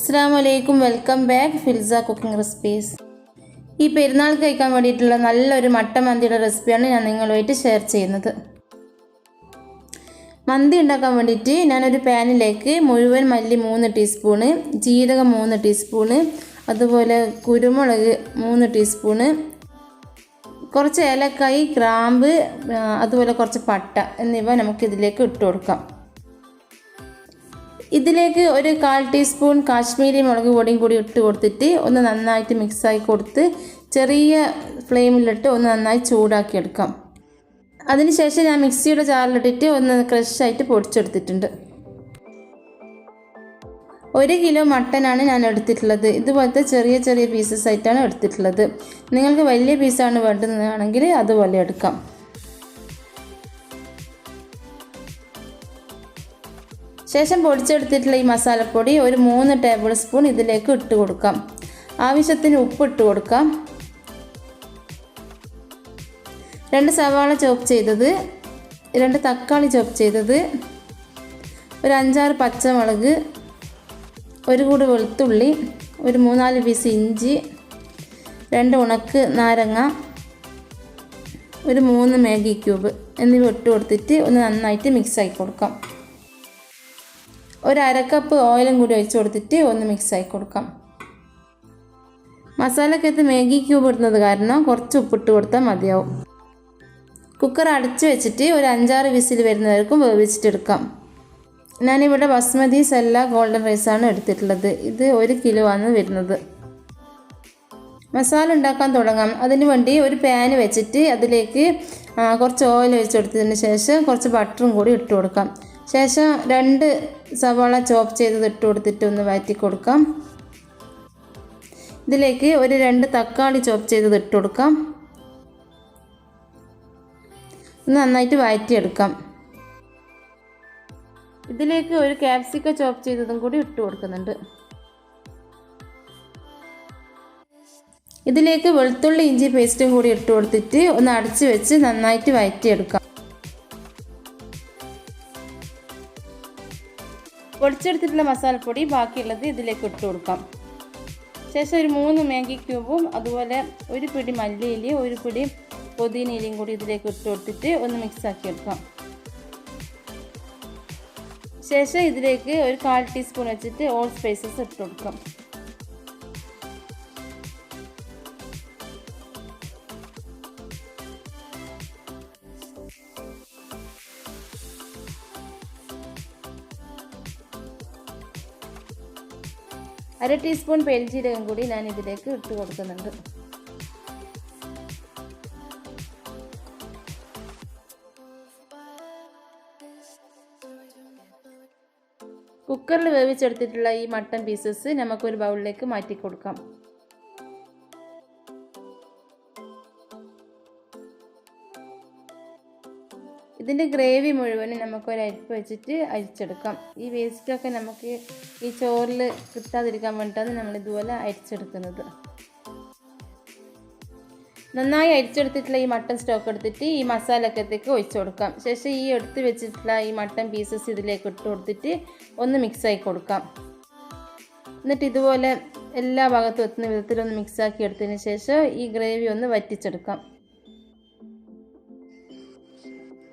അസ്സലാമു welcome back ഫിൽസ cooking recipes. ഈ പെരുന്നാൾ കഴിക്കാൻ വേണ്ടിയിട്ടുള്ള നല്ലൊരു മട്ട മന്തിയുടെ റെസിപ്പിയാണ് ഞാൻ നിങ്ങളുമായിട്ട് ഷെയർ ചെയ്യുന്നത്. മന്തി ഉണ്ടാക്കാൻ വേണ്ടിയിട്ട് ഞാനൊരു പാനിലേക്ക് മുഴുവൻ മല്ലി 3 ടീസ്പൂണ്, ജീരകം 3 ടീസ്പൂണ്, അതുപോലെ കുരുമുളക് 3 ടീസ്പൂണ്, കുറച്ച് ഏലക്കായി, ഗ്രാമ്പ്, അതുപോലെ കുറച്ച് പട്ട എന്നിവ നമുക്കിതിലേക്ക് ഇട്ട് കൊടുക്കാം. ഇതിലേക്ക് ഒരു 1/4 ടീസ്പൂൺ കാശ്മീരി മുളക് പൊടിയും കൂടി ഇട്ട് കൊടുത്തിട്ട് ഒന്ന് നന്നായിട്ട് മിക്സാക്കി കൊടുത്ത് ചെറിയ ഫ്ലെയിമിലിട്ട് ഒന്ന് നന്നായി ചൂടാക്കി എടുക്കാം. അതിനുശേഷം ഞാൻ മിക്സിയുടെ ജാറിലിട്ടിട്ട് ഒന്ന് ക്രഷായിട്ട് പൊടിച്ചെടുത്തിട്ടുണ്ട്. 1 കിലോ മട്ടനാണ് ഞാൻ എടുത്തിട്ടുള്ളത്. ഇതുപോലത്തെ ചെറിയ ചെറിയ പീസസ് ആയിട്ടാണ് എടുത്തിട്ടുള്ളത്. നിങ്ങൾക്ക് വലിയ പീസാണ് വേണ്ടുന്നതാണെങ്കിൽ അതുപോലെ എടുക്കാം. ശേഷം പൊടിച്ചെടുത്തിട്ടുള്ള ഈ മസാലപ്പൊടി ഒരു 3 ടേബിൾ സ്പൂൺ ഇതിലേക്ക് ഇട്ട് കൊടുക്കാം. ആവശ്യത്തിന് ഉപ്പ് ഇട്ട് കൊടുക്കാം. 2 സവാള ചോപ്പ് ചെയ്തത്, 2 തക്കാളി ചോപ്പ് ചെയ്തത്, ഒരു 5-6 പച്ചമുളക്, 1 കൂട് വെളുത്തുള്ളി, ഒരു 3-4 പീസ് ഇഞ്ചി, 2 ഉണക്ക് നാരങ്ങ, ഒരു 3 മാഗി ക്യൂബ് എന്നിവ ഇട്ട് കൊടുത്തിട്ട് ഒന്ന് നന്നായിട്ട് മിക്സ് ആക്കി കൊടുക്കാം. ഒരു 1/2 കപ്പ് ഓയിലും കൂടി ഒഴിച്ച് കൊടുത്തിട്ട് ഒന്ന് മിക്സ് ആക്കി കൊടുക്കാം. മസാലക്കകത്ത് മാഗി ക്യൂബ് ഇടുന്നത് കാരണം കുറച്ച് ഉപ്പിട്ട് കൊടുത്താൽ മതിയാവും. കുക്കർ അടച്ച് വെച്ചിട്ട് ഒരു 5-6 വിസിൽ വരുന്നവർക്കും വേവിച്ചിട്ടെടുക്കാം. ഞാനിവിടെ ബസ്മതി സെല്ല ഗോൾഡൻ റൈസാണ് എടുത്തിട്ടുള്ളത്. ഇത് 1 കിലോ ആണ് വരുന്നത്. മസാല ഉണ്ടാക്കാൻ തുടങ്ങാം. അതിന് വേണ്ടി ഒരു പാന് വെച്ചിട്ട് അതിലേക്ക് കുറച്ച് ഓയിൽ ഒഴിച്ച് കൊടുത്തതിന് ശേഷം കുറച്ച് ബട്ടറും കൂടി ഇട്ട് കൊടുക്കാം. ശേഷം 2 സവാള ചോപ്പ് ചെയ്തത് ഇട്ട് കൊടുത്തിട്ട് ഒന്ന് വഴറ്റി കൊടുക്കാം. ഇതിലേക്ക് ഒരു 2 തക്കാളി ചോപ്പ് ചെയ്തത് ഇട്ട് കൊടുക്കാം. ഒന്ന് നന്നായിട്ട് വഴറ്റിയെടുക്കാം. ഇതിലേക്ക് ഒരു ക്യാപ്സിക്കം ചോപ്പ് ചെയ്തതും കൂടി ഇട്ട് കൊടുക്കുന്നുണ്ട്. ഇതിലേക്ക് വെളുത്തുള്ളി ഇഞ്ചി പേസ്റ്റും കൂടി ഇട്ട് കൊടുത്തിട്ട് ഒന്ന് അടച്ച് വെച്ച് നന്നായിട്ട് വഴറ്റിയെടുക്കാം. പൊടിച്ചെടുത്തിട്ടുള്ള മസാലപ്പൊടി ബാക്കിയുള്ളത് ഇതിലേക്ക് ഇട്ട് കൊടുക്കാം. ശേഷം ഒരു 3 മാഗി ക്യൂബും അതുപോലെ ഒരു പിടി മല്ലിയിലയും ഒരു പിടി പുതിനയിലയും കൂടി ഇതിലേക്ക് ഇട്ട് കൊടുത്തിട്ട് ഒന്ന് മിക്സ് ആക്കി എടുക്കാം. ശേഷം ഇതിലേക്ക് ഒരു 1/4 ടീസ്പൂൺ വെച്ചിട്ട് ഓൾ സ്പൈസസ് ഇട്ട് കൊടുക്കാം. അര ടീസ്പൂൺ പെരിഞ്ജീരകം കൂടി ഞാൻ ഇതിലേക്ക് ഇട്ട് കൊടുക്കുന്നുണ്ട്. കുക്കറിൽ വേവിച്ചെടുത്തിട്ടുള്ള ഈ മട്ടൻ പീസസ് നമുക്കൊരു ബൗളിലേക്ക് മാറ്റി കൊടുക്കാം. ഇതിൻ്റെ ഗ്രേവി മുഴുവനും നമുക്കൊരു അരിപ്പ് വെച്ചിട്ട് അരിച്ചെടുക്കാം. ഈ വേസ്റ്റൊക്കെ നമുക്ക് ഈ ചോറിൽ കിട്ടാതിരിക്കാൻ വേണ്ടിയിട്ടാണ് നമ്മൾ ഇതുപോലെ അരിച്ചെടുക്കുന്നത്. നന്നായി അരിച്ചെടുത്തിട്ടുള്ള ഈ മട്ടൻ സ്റ്റോക്ക് എടുത്തിട്ട് ഈ മസാലക്കകത്തേക്ക് ഒഴിച്ചു കൊടുക്കാം. ശേഷം ഈ എടുത്ത് വെച്ചിട്ടുള്ള ഈ മട്ടൻ പീസസ് ഇതിലേക്ക് ഇട്ട് കൊടുത്തിട്ട് ഒന്ന് മിക്സാക്കി കൊടുക്കാം. എന്നിട്ട് ഇതുപോലെ എല്ലാ ഭാഗത്തും എത്തുന്ന വിധത്തിലൊന്ന് മിക്സാക്കി എടുത്തതിന് ശേഷം ഈ ഗ്രേവി ഒന്ന് വറ്റിച്ചെടുക്കാം.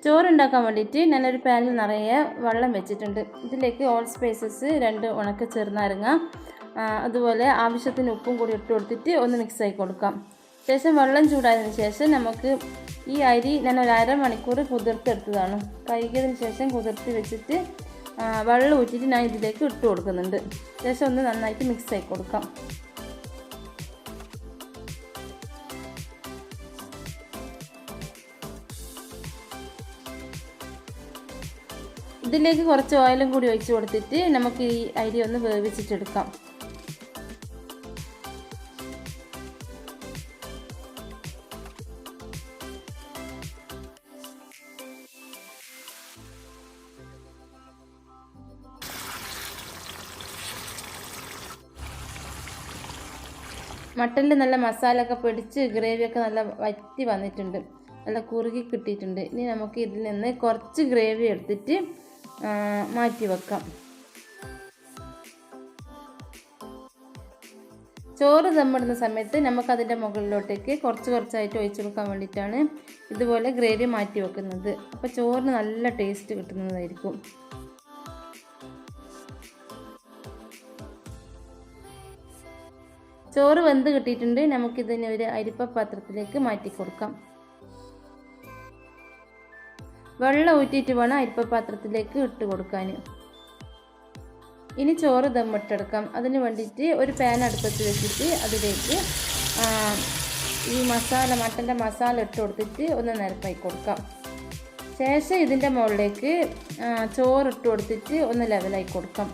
ചോറുണ്ടാക്കാൻ വേണ്ടിയിട്ട് ഞാനൊരു പാനിൽ നിറയെ വെള്ളം വെച്ചിട്ടുണ്ട്. ഇതിലേക്ക് ഓൾ സ്പൈസസ്, 2 ഉണക്ക ചെറുനാരങ്ങ, അതുപോലെ ആവശ്യത്തിന് ഉപ്പും കൂടി ഇട്ട് കൊടുത്തിട്ട് ഒന്ന് മിക്സ് ആക്കി കൊടുക്കാം. ശേഷം വെള്ളം ചൂടായതിന് ശേഷം നമുക്ക് ഈ അരി ഞാൻ ഒരു 1/2 മണിക്കൂർ കുതിർത്തെടുത്തതാണ്. കഴുകിയതിന് ശേഷം കുതിർത്തി വെച്ചിട്ട് വെള്ളം ഊറ്റിയിട്ട് ഞാൻ ഇതിലേക്ക് ഇട്ട് കൊടുക്കുന്നുണ്ട്. ശേഷം ഒന്ന് നന്നായിട്ട് മിക്സ് ആക്കി കൊടുക്കാം. ഇതിലേക്ക് കുറച്ച് ഓയിലും കൂടി ഒഴിച്ച് കൊടുത്തിട്ട് നമുക്ക് ഈ അരി ഒന്ന് വേവിച്ചിട്ടെടുക്കാം. മട്ടനിൽ നല്ല മസാല ഒക്കെ പിടിച്ച് ഗ്രേവിയൊക്കെ നല്ല വറ്റി വന്നിട്ടുണ്ട്, നല്ല കുറുകി കിട്ടിയിട്ടുണ്ട്. ഇനി നമുക്ക് ഇതിൽ നിന്ന് കുറച്ച് ഗ്രേവി എടുത്തിട്ട് മാറ്റി വെക്കാം. ചോറ് ദമ്മിടുന്ന സമയത്ത് നമുക്കതിൻ്റെ മുകളിലോട്ടേക്ക് കുറച്ചായിട്ട് ഒഴിച്ചു കൊടുക്കാൻ വേണ്ടിയിട്ടാണ് ഇതുപോലെ ഗ്രേവി മാറ്റി വെക്കുന്നത്. അപ്പോൾ ചോറിന് നല്ല ടേസ്റ്റ് കിട്ടുന്നതായിരിക്കും. ചോറ് വെന്ത് കിട്ടിയിട്ടുണ്ട്. നമുക്കിതിനെ ഒരു അരിപ്പ പാത്രത്തിലേക്ക് മാറ്റി കൊടുക്കാം. വെള്ളം ഊറ്റിയിട്ട് വേണം അരിപ്പ പാത്രത്തിലേക്ക് ഇട്ട് കൊടുക്കാൻ. ഇനി ചോറ് ദമ്മിട്ടെടുക്കാം. അതിന് വേണ്ടിയിട്ട് ഒരു പാൻ അടുപ്പത്ത് വെച്ചിട്ട് അതിലേക്ക് ഈ മട്ടൻ്റെ മസാല ഇട്ട് കൊടുത്തിട്ട് ഒന്ന് നിരപ്പായി കൊടുക്കാം. ശേഷം ഇതിൻ്റെ മുകളിലേക്ക് ചോറിട്ട് കൊടുത്തിട്ട് ഒന്ന് ലെവലായി കൊടുക്കാം.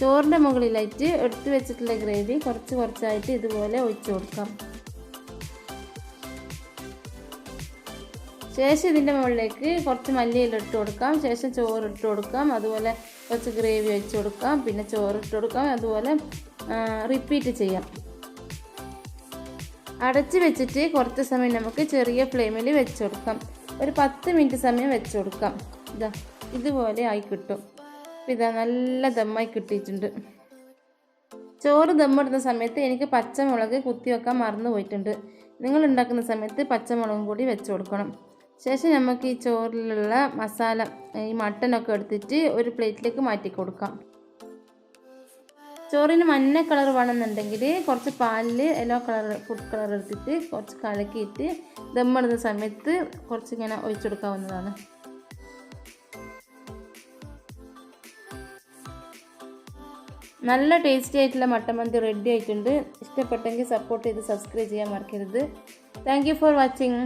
ചോറിൻ്റെ മുകളിലായിട്ട് എടുത്തു വെച്ചിട്ടുള്ള ഗ്രേവി കുറച്ചായിട്ട് ഇതുപോലെ ഒഴിച്ചു കൊടുക്കാം. ശേഷം ഇതിൻ്റെ മുകളിലേക്ക് കുറച്ച് മല്ലിയില ഇട്ട് കൊടുക്കാം. ശേഷം ചോറിട്ട് കൊടുക്കാം. അതുപോലെ കുറച്ച് ഗ്രേവി ഒഴിച്ച് കൊടുക്കാം. പിന്നെ ചോറിട്ട് കൊടുക്കാം. അതുപോലെ റിപ്പീറ്റ് ചെയ്യാം. അടച്ച് വെച്ചിട്ട് കുറച്ച് സമയം നമുക്ക് ചെറിയ ഫ്ലെയിമിൽ വെച്ച് കൊടുക്കാം. ഒരു 10 മിനിറ്റ് സമയം വെച്ച് കൊടുക്കാം. ഇതുപോലെ ആയി കിട്ടും. ഇതാ നല്ല ദമ്മായി കിട്ടിയിട്ടുണ്ട്. ചോറ് ദമ്മിടുന്ന സമയത്ത് എനിക്ക് പച്ചമുളക് കുത്തി വെക്കാൻ മറന്നു പോയിട്ടുണ്ട്. നിങ്ങൾ ഉണ്ടാക്കുന്ന സമയത്ത് പച്ചമുളകും കൂടി വെച്ച് കൊടുക്കണം. ശേഷം നമുക്ക് ഈ ചോറിലുള്ള മസാല ഈ മട്ടനൊക്കെ എടുത്തിട്ട് ഒരു പ്ലേറ്റിലേക്ക് മാറ്റി കൊടുക്കാം. ചോറിന് മഞ്ഞ കളർ വേണമെന്നുണ്ടെങ്കിൽ കുറച്ച് പാലിൽ യെല്ലോ കളർ ഫുഡ് കളർ എടുത്തിട്ട് കുറച്ച് കലക്കിയിട്ട് ദമ്മിടുന്ന സമയത്ത് കുറച്ചിങ്ങനെ ഒഴിച്ചെടുക്കാവുന്നതാണ്. നല്ല ടേസ്റ്റി ആയിട്ടുള്ള മട്ടൻ മന്തി റെഡി ആയിട്ടുണ്ട്. ഇഷ്ടപ്പെട്ടെങ്കിൽ സപ്പോർട്ട് ചെയ്ത് സബ്സ്ക്രൈബ് ചെയ്യാൻ മറക്കരുത്. Thank you for watching.